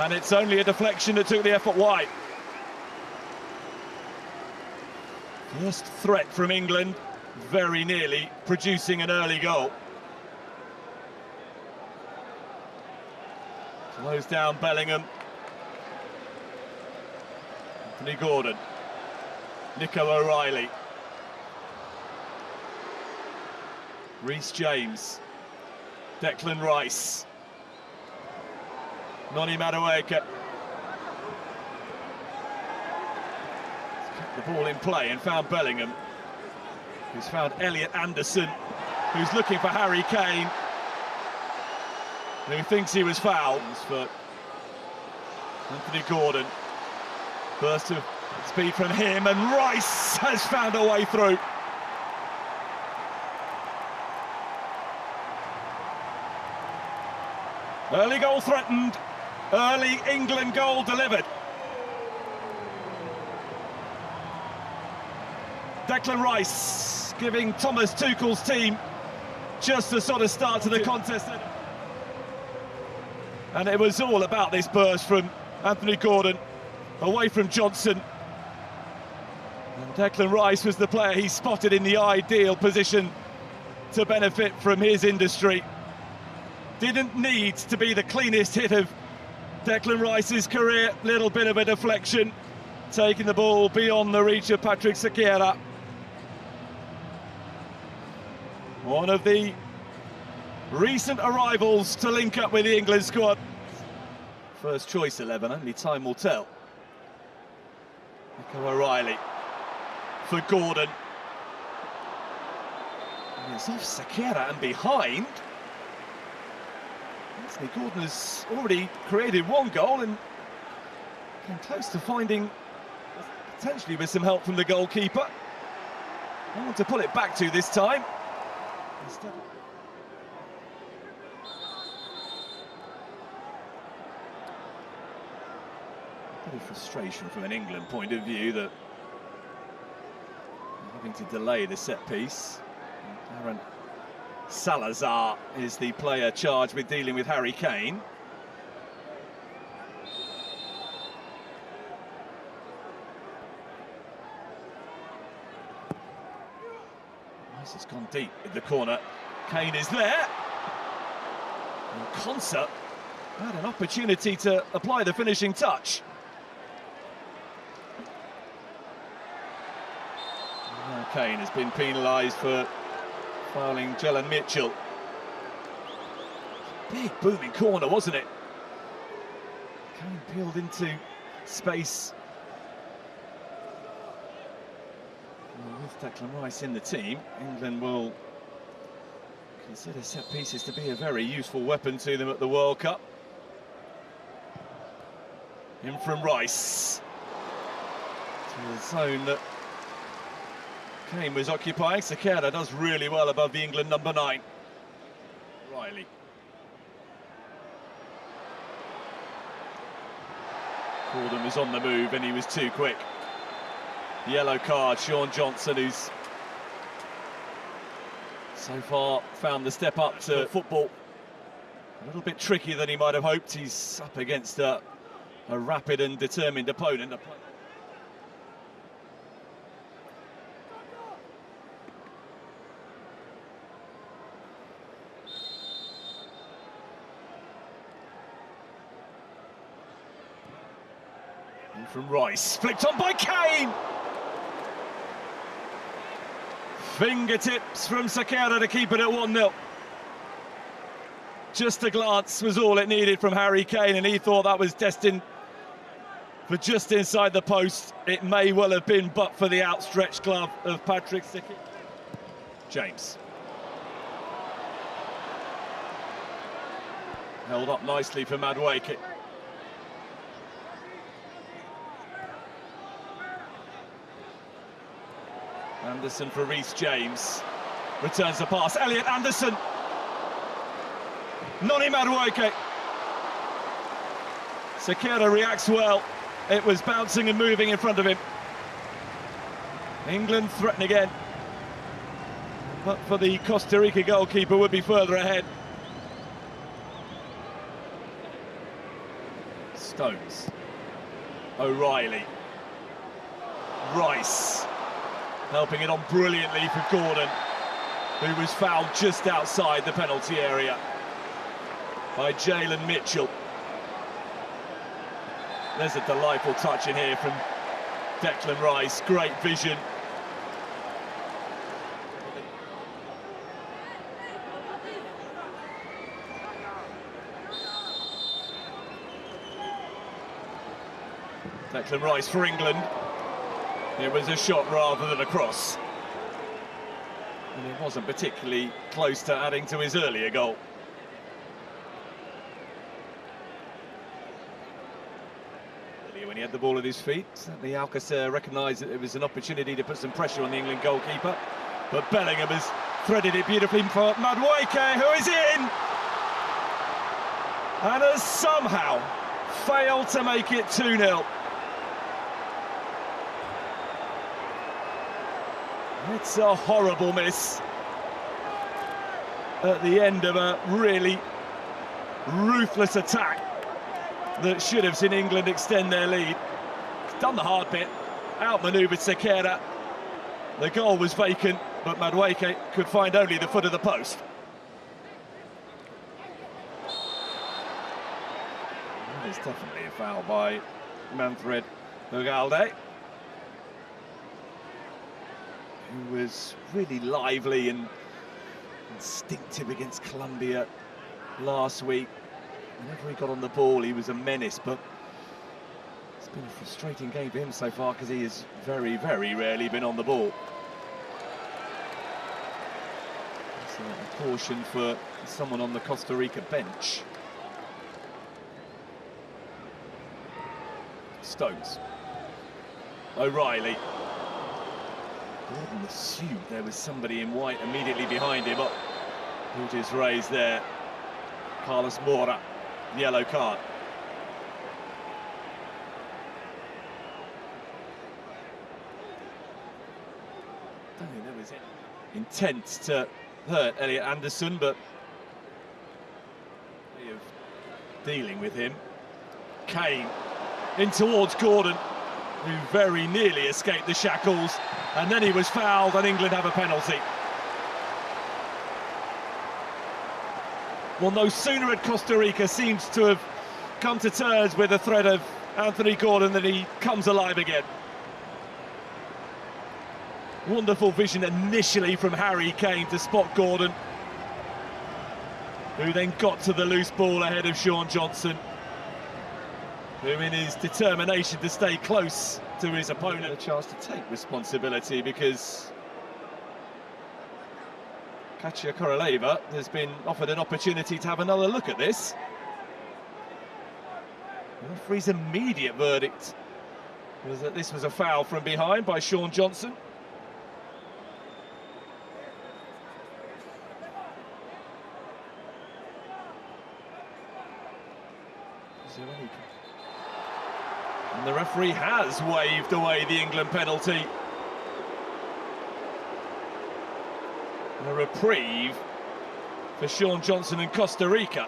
And it's only a deflection that took the effort wide. First threat from England, very nearly producing an early goal. Slows down Bellingham. Anthony Gordon. Nico O'Reilly. Reece James. Declan Rice. Noni Madueke. Kept the ball in play and found Bellingham, who's found Elliot Anderson, who's looking for Harry Kane, who thinks he was fouled. For Anthony Gordon. Burst of speed from him, and Rice has found a way through. Early goal threatened, early England goal delivered. Declan Rice giving Thomas Tuchel's team just a sort of start to the contest. And it was all about this burst from Anthony Gordon, away from Johnson. And Declan Rice was the player he spotted in the ideal position to benefit from his industry. Didn't need to be the cleanest hit of Declan Rice's career. Little bit of a deflection, taking the ball beyond the reach of Patrick Sequeira. One of the recent arrivals to link up with the England squad. First choice 11, only time will tell. Nico O'Reilly for Gordon. And it's off Sequeira and behind. Anthony Gordon has already created one goal and came close to finding, potentially with some help from the goalkeeper. I want to pull it back to this time. Instead. A bit of frustration from an England point of view that having to delay the set piece. Aaron Salazar is the player charged with dealing with Harry Kane. Rice has gone deep in the corner. Kane is there. And Costa had an opportunity to apply the finishing touch. Now Kane has been penalised for fouling Jelen Mitchell. Big booming corner, wasn't it? Kane peeled into space. And with Declan Rice in the team, England will consider set pieces to be a very useful weapon to them at the World Cup. In from Rice. To the zone that Kane was occupying. Sequeira does really well above the England number 9. Riley. Gordon was on the move and he was too quick. Yellow card, Sean Johnson, who's so far found the step up to football. A little bit trickier than he might have hoped. He's up against a rapid and determined opponent. And from Rice, flicked on by Kane! Fingertips from Sequeira to keep it at 1-0. Just a glance was all it needed from Harry Kane, and he thought that was destined for just inside the post. It may well have been, but for the outstretched glove of Patrick Sequeira. James. Held up nicely for Madueke. Anderson for Reece James. Returns the pass. Elliot Anderson. Noni Madueke. Sequeira reacts well. It was bouncing and moving in front of him. England threaten again. But for the Costa Rica goalkeeper, would be further ahead. Stones. O'Reilly. Rice. Helping it on brilliantly for Gordon, who was fouled just outside the penalty area by Jalen Mitchell. There's a delightful touch in here from Declan Rice, great vision. Declan Rice for England. It was a shot rather than a cross. And it wasn't particularly close to adding to his earlier goal. Earlier when he had the ball at his feet, certainly Alcacer recognised that it was an opportunity to put some pressure on the England goalkeeper. But Bellingham has threaded it beautifully for Madueke, who is in! And has somehow failed to make it 2-0. It's a horrible miss at the end of a really ruthless attack that should have seen England extend their lead. Done the hard bit, outmanoeuvred Sequeira. The goal was vacant, but Madueke could find only the foot of the post. There's definitely a foul by Manfred Ugalde, who was really lively and instinctive against Colombia last week. Whenever he got on the ball, he was a menace, but it's been a frustrating game for him so far because he has very, very rarely been on the ball. So a caution for someone on the Costa Rica bench. Stones. O'Reilly. Gordon assumed there was somebody in white immediately behind him. Who just raised there? Carlos Mora, yellow card. Don't think there was any intent to hurt Elliot Anderson, but way of dealing with him. Kane in towards Gordon, who very nearly escaped the shackles, and then he was fouled, and England have a penalty. Well, no sooner had Costa Rica seems to have come to terms with the threat of Anthony Gordon than he comes alive again. Wonderful vision initially from Harry Kane to spot Gordon, who then got to the loose ball ahead of Sean Johnson, who in his determination to stay close to his opponent had a chance to take responsibility, because Katia Koroleva has been offered an opportunity to have another look at this. The referee's immediate verdict was that this was a foul from behind by Sean Johnson. And the referee has waved away the England penalty. A reprieve for Sean Johnson and Costa Rica.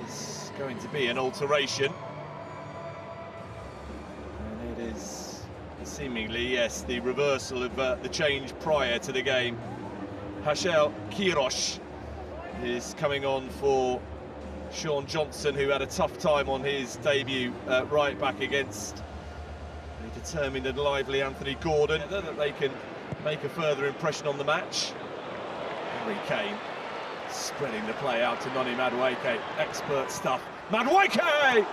It is going to be an alteration. And it is seemingly, yes, the reversal of the change prior to the game. Hashel Quiroz is coming on for Sean Johnson, who had a tough time on his debut right back against a determined and lively Anthony Gordon, that they can make a further impression on the match. Harry Kane spreading the play out to Noni Madueke. Expert stuff. Madueke!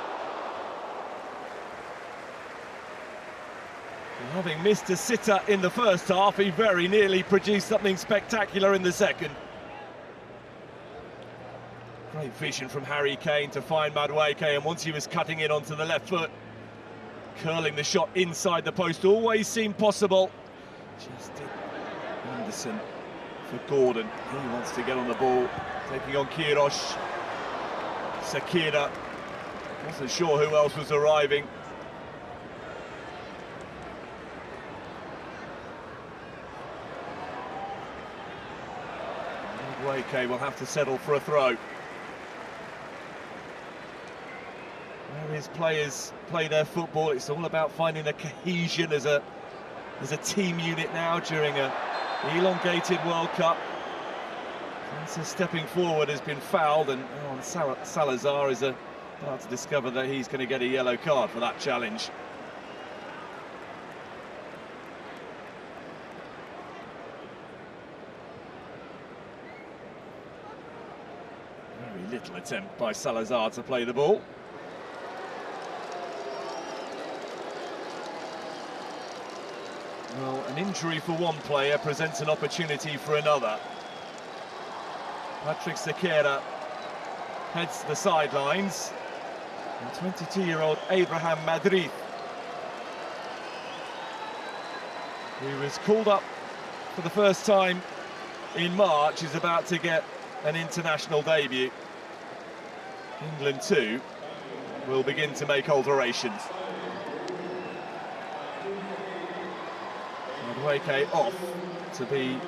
Having missed a sitter in the first half, he very nearly produced something spectacular in the second. Great vision from Harry Kane to find Madueke, and once he was cutting in onto the left foot, curling the shot inside the post always seemed possible. Just did. Anderson for Gordon. He wants to get on the ball, taking on Quiroz. Sequeira wasn't sure who else was arriving. Madueke will have to settle for a throw. his players play their football. It's all about finding a cohesion as a team unit now during a elongated World Cup. So stepping forward has been fouled, and Salazar is about to discover that he's going to get a yellow card for that challenge. Very little attempt by Salazar to play the ball. Well, an injury for one player presents an opportunity for another. Patrick Sequeira heads to the sidelines. And 22-year-old Abraham Madrid, who was called up for the first time in March, is about to get an international debut. England too will begin to make alterations. Madueke off to be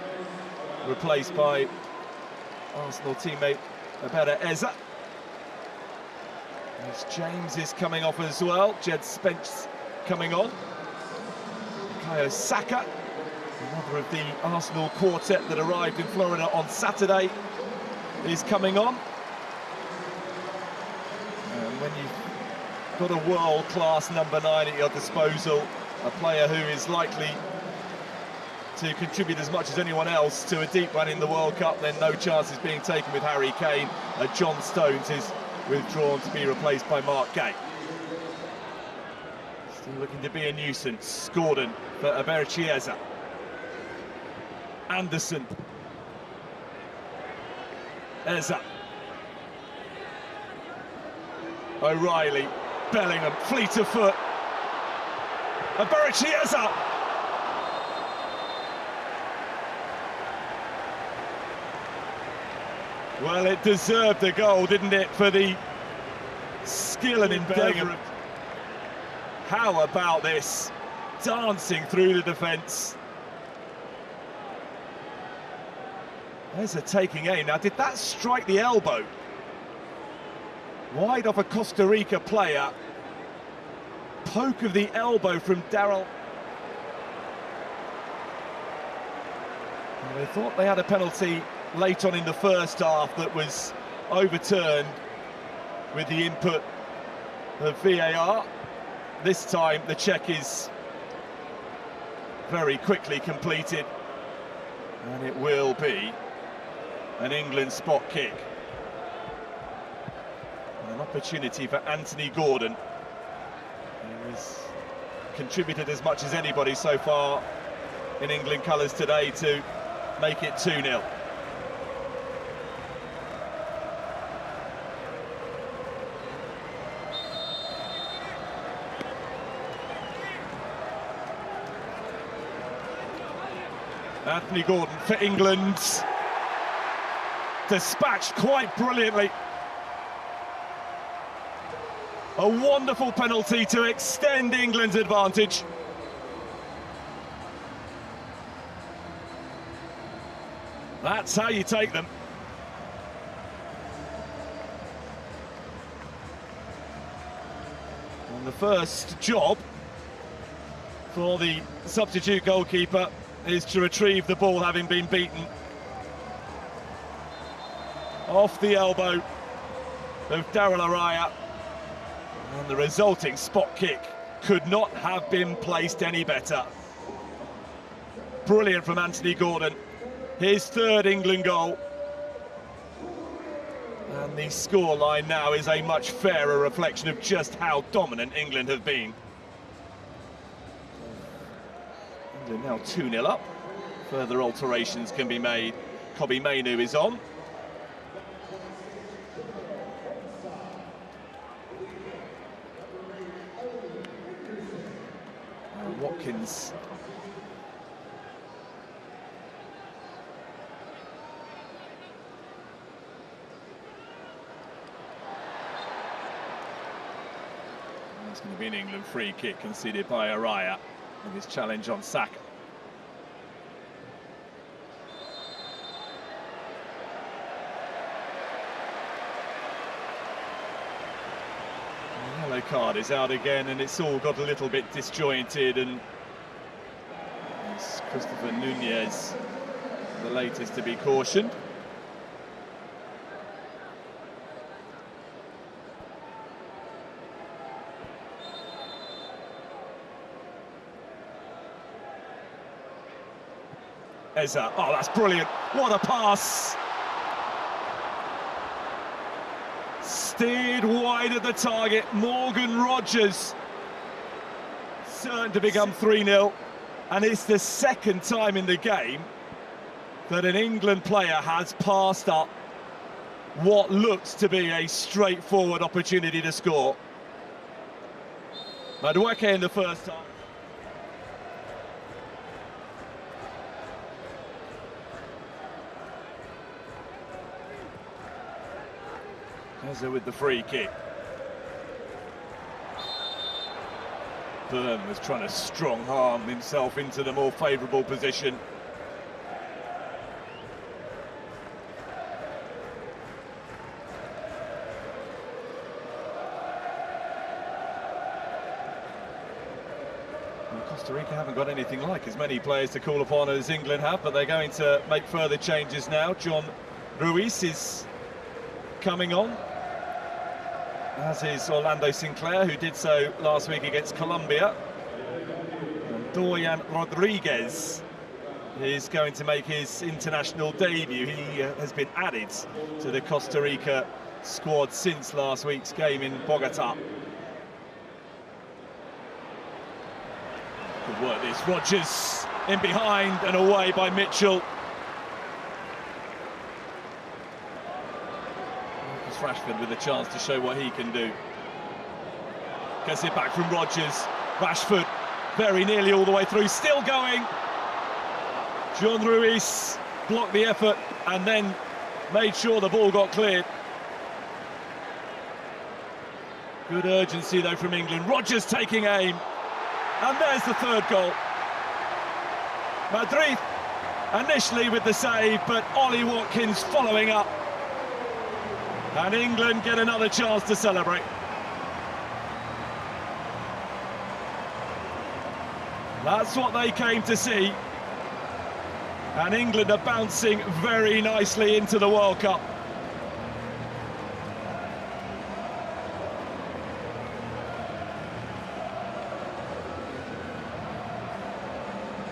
replaced by Arsenal teammate Abera Eza. As James is coming off as well. Jed Spence coming on. Bukayo Saka, another of the Arsenal quartet that arrived in Florida on Saturday, is coming on. And when you've got a world-class number 9 at your disposal, a player who is likely to contribute as much as anyone else to a deep run in the World Cup, then no chance is being taken with Harry Kane. John Stones is withdrawn to be replaced by Mark Gay. Still looking to be a nuisance. Gordon for Aberchieza. Anderson. Eza. O'Reilly. Bellingham. Fleet of foot. Aberchieza. Well, it deserved a goal, didn't it, for the skill and endeavour. How about this? Dancing through the defence. There's a taking aim. Now, did that strike the elbow? Wide off a Costa Rica player. Poke of the elbow from Daryl. They thought they had a penalty late on in the first half that was overturned with the input of VAR. This time the check is very quickly completed, and it will be an England spot kick. An opportunity for Anthony Gordon, who has contributed as much as anybody so far in England colours today, to make it 2-0. Anthony Gordon for England, dispatched quite brilliantly. A wonderful penalty to extend England's advantage. That's how you take them. And the first job for the substitute goalkeeper is to retrieve the ball, having been beaten. Off the elbow of Daryl Araya. And the resulting spot kick could not have been placed any better. Brilliant from Anthony Gordon. His third England goal. And the scoreline now is a much fairer reflection of just how dominant England have been. England now 2-0 up. Further alterations can be made. Kobbie Mainoo is on. Watkins. It's going to be an England free kick conceded by Araya with his challenge on Saka. A yellow card is out again, and it's all got a little bit disjointed, and it's Christopher Nunez, the latest to be cautioned. Eza, oh, that's brilliant. What a pass. Steered wide of the target. Morgan Rogers. Certain to become 3-0. And it's the second time in the game that an England player has passed up what looks to be a straightforward opportunity to score. Madueke in the first half. Eza with the free kick. Byrne was trying to strong-arm himself into the more favourable position. Well, Costa Rica haven't got anything like as many players to call upon as England have, but they're going to make further changes now. John Ruiz is coming on, as is Orlando Sinclair, who did so last week against Colombia. And Dorian Rodriguez is going to make his international debut. He has been added to the Costa Rica squad since last week's game in Bogota. Good work this. Rogers in behind and away by Mitchell. Rashford with a chance to show what he can do. Gets it back from Rogers. Rashford very nearly all the way through, still going. John Ruiz blocked the effort and then made sure the ball got cleared. Good urgency though from England. Rogers taking aim, and there's the third goal. Madrid initially with the save, but Ollie Watkins following up. And England get another chance to celebrate. That's what they came to see. And England are bouncing very nicely into the World Cup.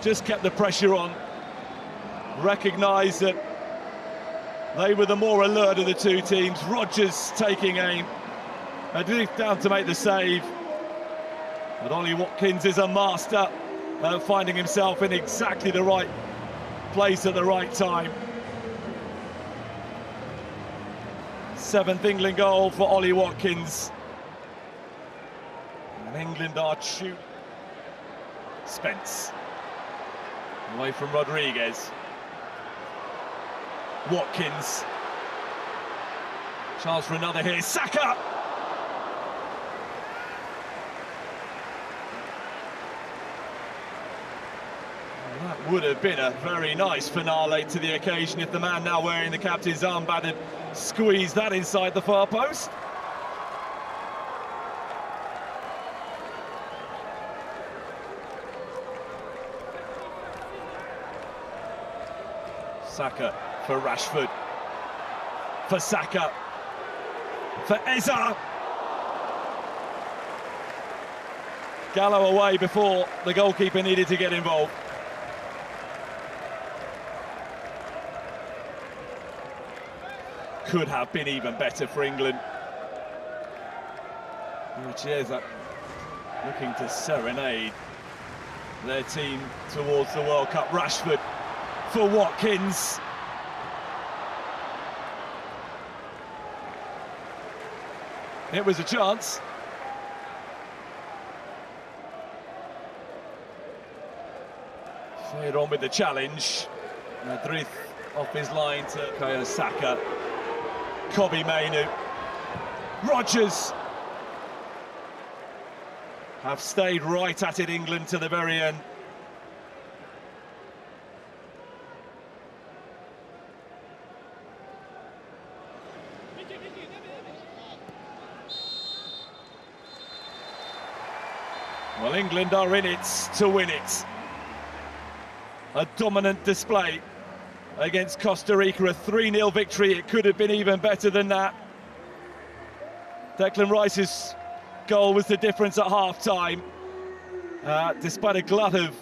Just kept the pressure on. Recognised that they were the more alert of the two teams. Rogers taking aim. Madrid down to make the save. But Ollie Watkins is a master at finding himself in exactly the right place at the right time. 7th England goal for Ollie Watkins. And England are shooting. Spence. Away from Rodriguez. Watkins. Chance for another here. Saka! Well, that would have been a very nice finale to the occasion if the man now wearing the captain's armband had squeezed that inside the far post. Saka for Rashford, for Saka, for Eza. Gallo away before the goalkeeper needed to get involved. Could have been even better for England. Chiesa looking to serenade their team towards the World Cup. Rashford for Watkins. It was a chance. Played on with the challenge. Madrid off his line to Bukayo Saka. Kobbie Mainoo. Rogers have stayed right at it, England, to the very end. Well, England are in it to win it. A dominant display against Costa Rica, a 3-0 victory. It could have been even better than that. Declan Rice's goal was the difference at half-time. Despite a glut of